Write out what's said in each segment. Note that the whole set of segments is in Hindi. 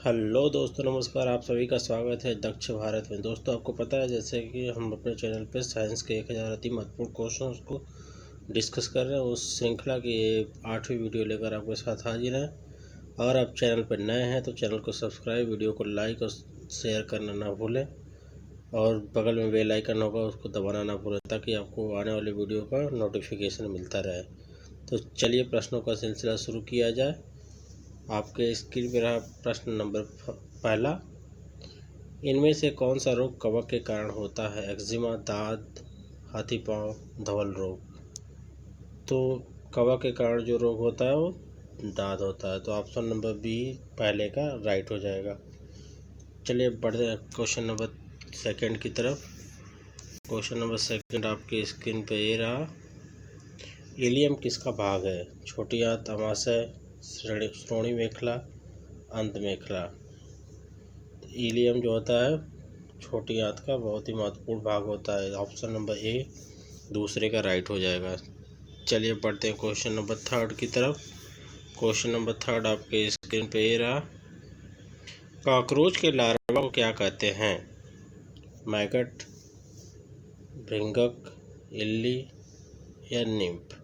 हेलो दोस्तों, नमस्कार। आप सभी का स्वागत है दक्ष भारत में। दोस्तों, आपको पता है जैसे कि हम अपने चैनल पे साइंस के 1000 अति महत्वपूर्ण क्वेश्चंस को डिस्कस कर रहे हैं, उस श्रृंखला की ये 8वीं वीडियो लेकर आपके साथ हाजिर हैं। अगर आप चैनल पर नए हैं तो चैनल को सब्सक्राइब, वीडियो को लाइक और शेयर करना ना भूलें, और बगल में बेल आइकन होगा उसको दबाना ना भूलें, ताकि आपको आने वाले वीडियो का नोटिफिकेशन मिलता रहे। तो चलिए प्रश्नों का सिलसिला शुरू किया जाए। आपके स्क्रीन पर रहा प्रश्न नंबर पहला। इनमें से कौन सा रोग कवक के कारण होता है? एक्जिमा, दाद, हाथी पांव, धवल रोग। तो कवक के कारण जो रोग होता है वो दाद होता है। तो ऑप्शन नंबर बी पहले का राइट हो जाएगा। चलिए बढ़ते हैं क्वेश्चन नंबर सेकंड की तरफ। क्वेश्चन नंबर सेकंड आपके स्क्रीन पे ये रहा। इलियम किसका भाग है? छोटी आंत, अमाशय, श्रोणि मेखला, अंत मेखला। इलियम जो होता है छोटी आंत का बहुत ही महत्वपूर्ण भाग होता है। ऑप्शन नंबर ए दूसरे का राइट हो जाएगा। चलिए बढ़ते हैं क्वेश्चन नंबर थर्ड की तरफ। क्वेश्चन नंबर थर्ड आपके स्क्रीन पे ये रहा। कॉकरोच के लार्वा को क्या कहते हैं? मैगट, भृंगक, इल्ली या निम्फ।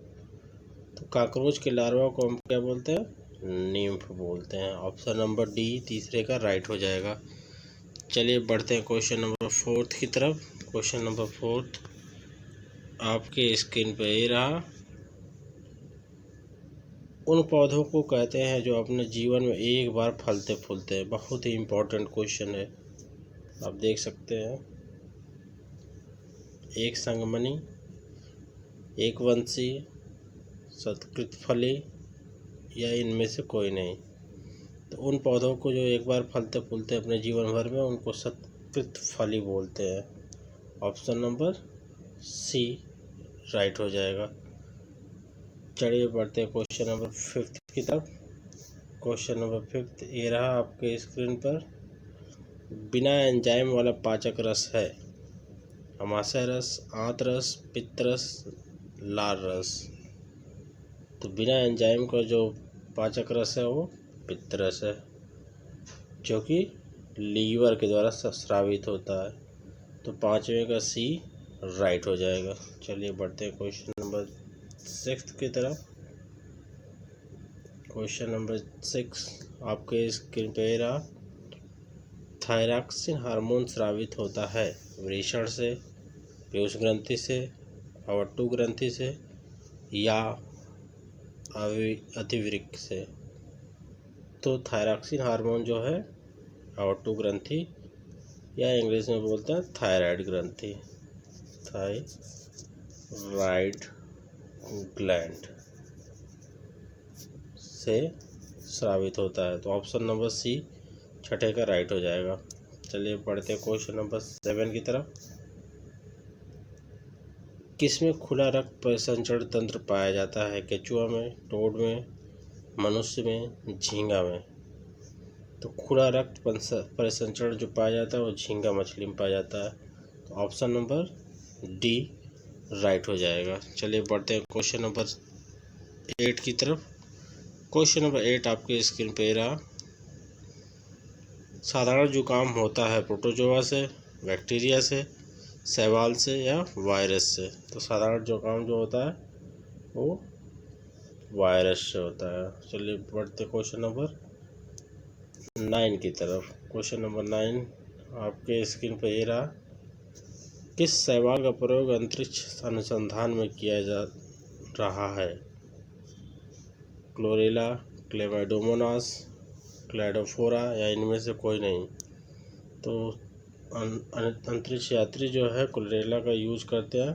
तो कॉकरोच के लार्वा को हम क्या बोलते हैं? निम्फ बोलते हैं। ऑप्शन नंबर डी तीसरे का राइट हो जाएगा। चलिए बढ़ते हैं क्वेश्चन नंबर फोर्थ की तरफ। क्वेश्चन नंबर फोर्थ आपके स्क्रीन पे ये रहा। उन पौधों को कहते हैं जो अपने जीवन में एक बार फलते फूलते हैं। बहुत ही इम्पोर्टेंट क्वेश्चन है, आप देख सकते हैं। एक संगमनी, एक वंशी, शतकृतफली या इनमें से कोई नहीं। तो उन पौधों को जो एक बार फलते फूलते अपने जीवन भर में, उनको शतकृतफली बोलते हैं। ऑप्शन नंबर सी राइट हो जाएगा। चलिए बढ़ते हैं क्वेश्चन नंबर फिफ्थ की तरफ। क्वेश्चन नंबर फिफ्थ ये रहा आपके स्क्रीन पर। बिना एंजाइम वाला पाचक रस है? अमाशय रस, आंत रस, पित्त रस, लार रस। तो बिना एंजाइम का जो पाचक रस है वो पित्त रस है, जो कि लीवर के द्वारा स्रावित होता है। तो पांचवें का सी राइट हो जाएगा। चलिए बढ़ते हैं क्वेश्चन नंबर सिक्स की तरफ। क्वेश्चन नंबर 6 आपके स्क्रीन पे रहा। थायरॉक्सिन हार्मोन स्रावित होता है वृषण से, पीयूष ग्रंथि से, अवट्टु ग्रंथि से या अधिवृक्क से। तो थायरॉक्सिन हार्मोन जो है अवट्टु ग्रंथि या इंग्लिश में बोलते हैं थायराइड ग्रंथि, थायराइड ग्लैंड से स्रावित होता है। तो ऑप्शन नंबर सी छठे का राइट हो जाएगा। चलिए पढ़ते हैं क्वेश्चन नंबर 7 की तरफ। किसमें खुला रक्त परिसंचरण तंत्र पाया जाता है? केचुआ में, टोड में, मनुष्य में, झींगा में। तो खुला रक्त परिसंचरण जो पाया जाता है वो झींगा मछली में पाया जाता है। तो ऑप्शन नंबर डी राइट हो जाएगा। चलिए बढ़ते हैं क्वेश्चन नंबर 8 की तरफ। क्वेश्चन नंबर 8 आपके स्क्रीन पे रहा। साधारण जुकाम होता है प्रोटोजोआ से, बैक्टीरिया से, शैवाल से या वायरस से। तो साधारण जुकाम जो होता है वो वायरस से होता है। चलिए बढ़ते क्वेश्चन नंबर 9 की तरफ। क्वेश्चन नंबर 9 आपके स्क्रीन पर ये रहा। किस शैवाल का प्रयोग अंतरिक्ष अनुसंधान में किया जा रहा है? क्लोरेला, क्लेमाइडोमोनास, क्लैडोफोरा या इनमें से कोई नहीं। तो अंतरिक्ष यात्री जो है क्लोरेला का यूज करते हैं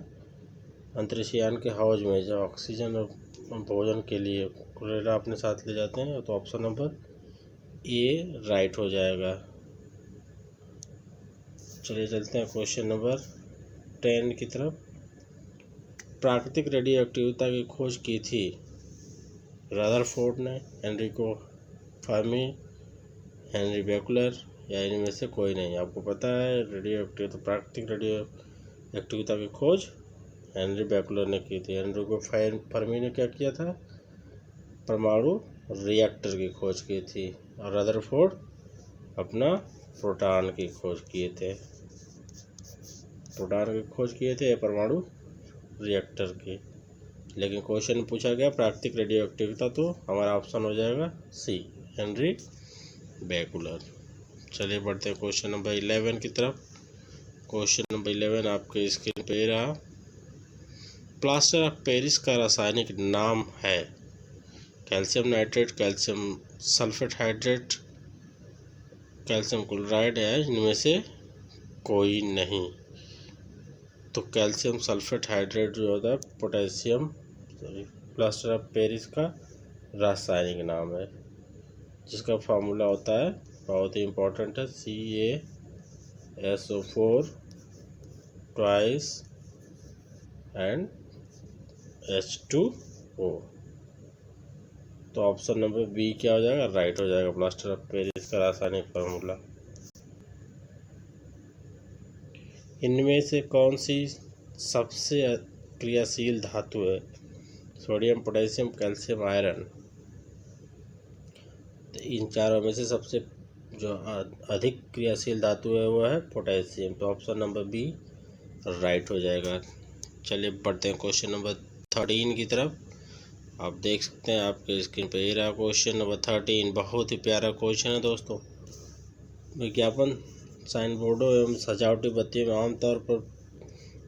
अंतरिक्ष यान के हौज में, जो ऑक्सीजन और भोजन के लिए क्लोरेला अपने साथ ले जाते हैं। तो ऑप्शन नंबर ए राइट हो जाएगा। चलिए चलते हैं क्वेश्चन नंबर 10 की तरफ। प्राकृतिक रेडियो एक्टिविटी की खोज की थी रदरफोर्ड ने, एनरिको फर्मी, हेनरी बेकलर या इनमें से कोई नहीं। आपको पता है रेडियो एक्टिव, तो प्राकृतिक रेडियो एक्टिविटी की खोज हेनरी बेकलर ने की थी। एनरिको फर्मी ने क्या किया था? परमाणु रिएक्टर की खोज की थी। और रदरफोर्ड अपना प्रोटॉन की खोज किए थे। प्रोटॉन की खोज किए थे परमाणु रिएक्टर की। लेकिन क्वेश्चन पूछा गया प्राकृतिक रेडियो एक्टिविटी, तो हमारा ऑप्शन हो जाएगा सी, हेनरी बेकुलर। चलिए बढ़ते हैं क्वेश्चन नंबर 11 की तरफ। क्वेश्चन नंबर 11 आपके स्क्रीन पे रहा। प्लास्टर ऑफ पेरिस का रासायनिक नाम है calcium nitrate, calcium sulphate hydrate, calcium chloride, है इनमें से कोई नहीं। तो कैल्शियम सल्फेट हाइड्रेट जो होता है पोटेशियम प्लास्टर ऑफ पेरिस का रासायनिक नाम है, जिसका फार्मूला होता है बहुत ही इम्पोर्टेंट है, CaSO4 ट्वाइस एंड H2O। तो ऑप्शन नंबर बी क्या हो जाएगा, राइट हो जाएगा, प्लास्टर ऑफ पेरिस का रासायनिक फार्मूला। इनमें से कौन सी सबसे क्रियाशील धातु है, सोडियम, पोटेशियम, कैल्शियम, आयरन। तो इन चारों में से सबसे जो अधिक क्रियाशील धातु है वो है पोटेशियम। तो ऑप्शन नंबर बी राइट हो जाएगा। चलिए बढ़ते हैं क्वेश्चन नंबर 13 की तरफ। आप देख सकते हैं आपके स्क्रीन पर ये रहा क्वेश्चन नंबर 13। बहुत ही प्यारा क्वेश्चन है दोस्तों। विज्ञापन, साइन बोर्डों एवं सजावटी बत्तियों में आमतौर पर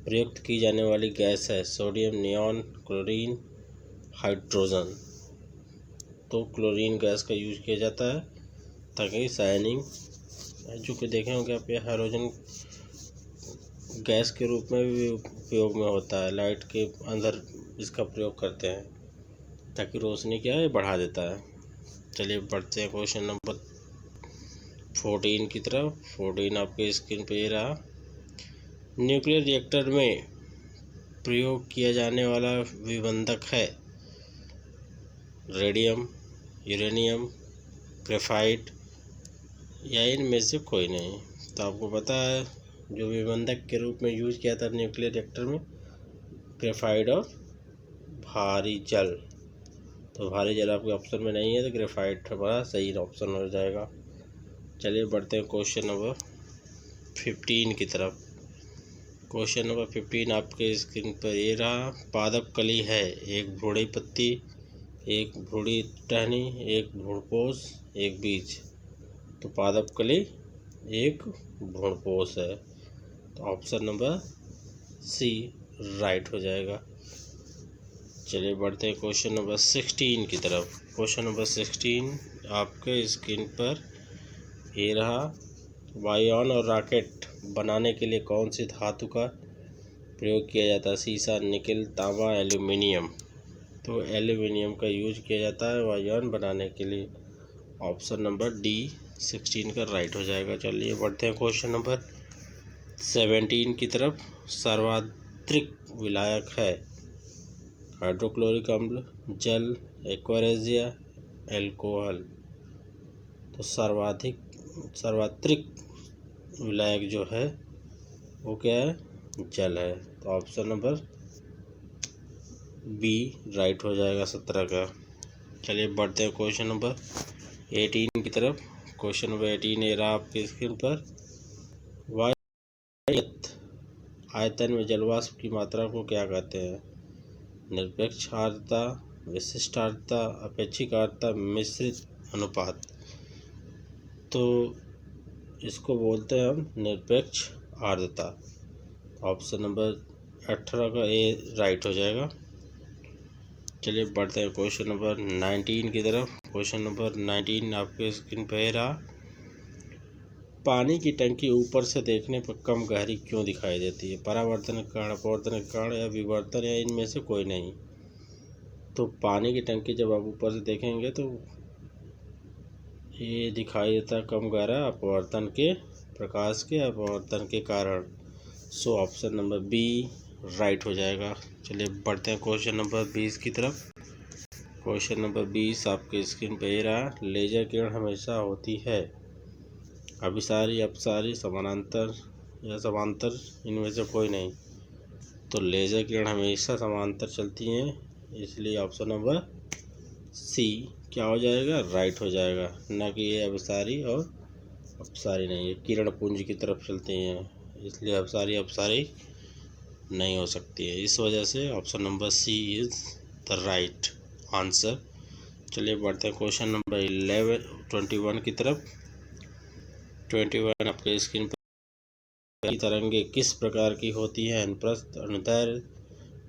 प्रयुक्त की जाने वाली गैस है सोडियम, नियॉन, क्लोरीन, हाइड्रोजन। तो क्लोरीन गैस का यूज किया जाता है ताकि शाइनिंग, जो कि देखे होंगे आप, ये हाइड्रोजन गैस के रूप में भी उपयोग में होता है। लाइट के अंदर इसका प्रयोग करते हैं ताकि रोशनी क्या है बढ़ा देता है। चलिए बढ़ते हैं क्वेश्चन नंबर 14 की तरफ। 14 आपके स्क्रीन पे ये रहा। न्यूक्लियर रिएक्टर में प्रयोग किया जाने वाला विबंधक है रेडियम, यूरेनियम, ग्रेफाइट, या इनमें से कोई नहीं। तो आपको पता है जो विबंधक के रूप में यूज किया था न्यूक्लियर रिएक्टर में, ग्रेफाइट और भारी जल। तो भारी जल आपके ऑप्शन में नहीं है, तो ग्रेफाइट हमारा सही ऑप्शन हो जाएगा। चलिए बढ़ते हैं क्वेश्चन नंबर 15 की तरफ। क्वेश्चन नंबर 15 आपके स्क्रीन पर ये रहा। पादप कली है, एक भ्रूणी पत्ती, एक भ्रूणी टहनी, एक भ्रूणपोष, एक बीज। तो पादप कली एक भ्रूणपोष है। तो ऑप्शन नंबर सी राइट हो जाएगा। चलिए बढ़ते हैं क्वेश्चन नंबर 16 की तरफ। क्वेश्चन नंबर 16 आपके स्क्रीन पर ये रहा। वायुयान और रॉकेट बनाने के लिए कौन सी धातु का प्रयोग किया जाता है, सीसा, निकेल, तांबा, एल्यूमिनियम। तो एल्यूमिनियम का यूज किया जाता है वायुयान बनाने के लिए। ऑप्शन नंबर डी 16 का राइट हो जाएगा। चलिए बढ़ते हैं क्वेश्चन नंबर 17 की तरफ। सर्वाधिक विलायक है हाइड्रोक्लोरिक अम्ल, जल, एक्वारेजिया, एल्कोहल। तो सर्वाधिक विलायक जो है वो क्या है, जल है। तो ऑप्शन नंबर बी राइट हो जाएगा 17 का। चलिए बढ़ते हैं क्वेश्चन नंबर 18 की तरफ। क्वेश्चन नंबर 18 ये रहा आपके स्क्रीन पर। वायुयत आयतन में जलवाष्प की मात्रा को क्या कहते हैं, निरपेक्ष आर्द्रता, विशिष्ट आर्द्रता, अपेक्षिक आर्द्रता, मिश्रित अनुपात। तो इसको बोलते हैं हम निरपेक्ष आर्द्रता। ऑप्शन नंबर 18 का ए राइट हो जाएगा। चलिए बढ़ते हैं क्वेश्चन नंबर 19 की तरफ। क्वेश्चन नंबर 19 आपके स्क्रीन पर रहा। पानी की टंकी ऊपर से देखने पर कम गहरी क्यों दिखाई देती है, परावर्तन के कारण, अपवर्तन के कारण, या विवर्तन, या इनमें से कोई नहीं। तो पानी की टंकी जब आप ऊपर से देखेंगे तो ये दिखाई देता है कम गहरा, अपवर्तन के, प्रकाश के अपवर्तन के कारण। So option number B right हो जाएगा। चलिए बढ़ते हैं क्वेश्चन नंबर 20 की तरफ। क्वेश्चन नंबर 20 आपके स्क्रीन पर ये रहा। लेजर किरण हमेशा होती है अभिसारी, अपसारी, समानांतर या समांतर, इनमें से कोई नहीं। तो लेजर किरण हमेशा समांतर चलती हैं, इसलिए ऑप्शन नंबर सी क्या हो जाएगा, राइट हो जाएगा, ना कि ये अभिसारी और अपसारी नहीं है, किरण पुंज की तरफ चलती हैं, इसलिए अपसारी नहीं हो सकती है। इस वजह से option number C is the right answer. चलिए बढ़ते हैं क्वेश्चन नंबर 21 की तरफ। 21 आपके स्क्रीन पर। की तरंगे किस प्रकार की होती है? अनुप्रस्थ, अनुदैर्घ्य,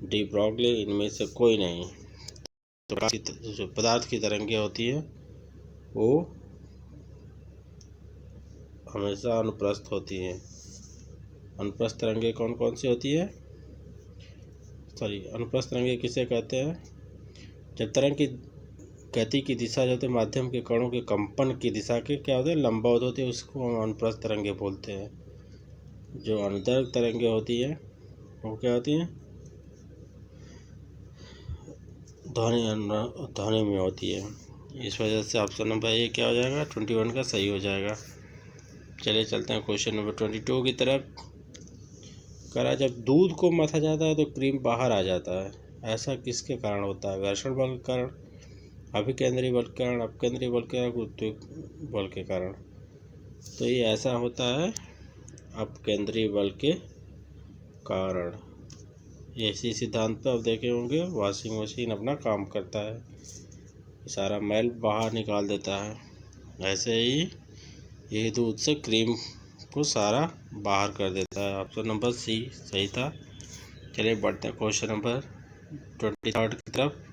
डी ब्रॉगली, इनमें से कोई नहीं। तो जो पदार्थ की तरंगे होती है वो हमेशा अनुप्रस्थ होती हैं। अनुप्रस्थ तरंगे कौन कौन सी होती है? अनुप्रस्थ तरंगे किसे कहते हैं? जब तरंग की गति की दिशा जो होती है माध्यम के कणों के कंपन की दिशा के क्या होते हैं, लंबवत होती है, उसको हम अनुप्रस्थ तरंगे बोलते हैं। जो अनुदैर्घ्य तरंगे होती है वो क्या होती हैं? ध्वनि में होती है। इस वजह से ऑप्शन नंबर ए क्या हो जाएगा? 21 का सही हो जाएगा। चलिए चलते हैं क्वेश्चन नंबर 22 की तरफ। करा जब दूध को मथा जाता है तो क्रीम बाहर आ जाता है, ऐसा किसके कारण होता है? घर्षण बल के कारण, अभिकेंद्री बल के कारण, अपकेंद्री बल के कारण, गुरुत्वीय बल के कारण। तो ये ऐसा होता है अपकेंद्री बल के कारण। इसी सिद्धांत पर आप देखे होंगे वॉशिंग मशीन अपना काम करता है, सारा मैल बाहर निकाल देता है। ऐसे ही ये दूध से क्रीम को सारा बाहर कर देता है। ऑप्शन नंबर सी सही था। चलिए बढ़ते हैं क्वेश्चन नंबर 23 की तरफ।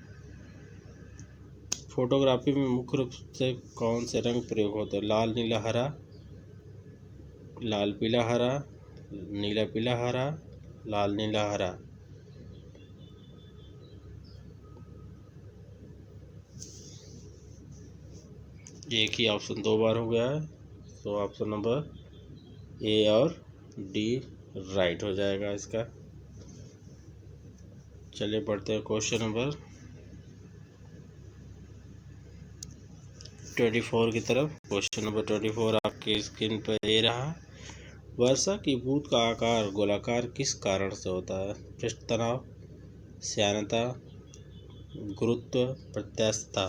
फोटोग्राफी में मुख्य रूप से कौन से रंग प्रयोग होते हैं? लाल नीला हरा, लाल पीला हरा, नीला पीला हरा, लाल नीला हरा। एक ही ऑप्शन दो बार हो गया है, तो ऑप्शन नंबर ए और डी राइट हो जाएगा इसका। चलिए बढ़ते हैं क्वेश्चन नंबर 24 की तरफ। क्वेश्चन नंबर 24 आपके स्क्रीन पर ये रहा। वर्षा की बूंद का आकार गोलाकार किस कारण से होता है? पृष्ठ तनाव, श्यानता, गुरुत्व, प्रत्यास्थता।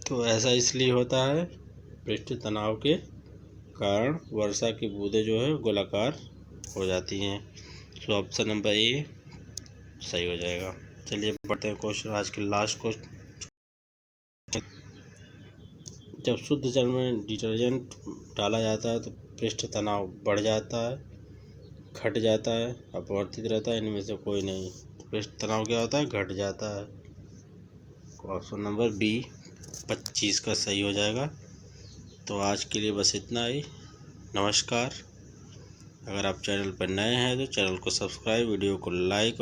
तो ऐसा इसलिए होता है पृष्ठ तनाव के कारण वर्षा की बूंदें जो है गोलाकार हो जाती हैं। तो ऑप्शन नंबर ए सही हो जाएगा। चलिए बढ़ते हैं क्वेश्चन, आज के लास्ट क्वेश्चन। जब शुद्ध जल में डिटर्जेंट डाला जाता है तो पृष्ठ तनाव बढ़ जाता है, घट जाता है, अपवर्तित रहता है, इनमें से कोई नहीं। पृष्ठ तनाव क्या होता है? घट जाता है। ऑप्शन नंबर बी 25 का सही हो जाएगा। तो आज के लिए बस इतना ही। नमस्कार। अगर आप चैनल पर नए हैं तो चैनल को सब्सक्राइब, वीडियो को लाइक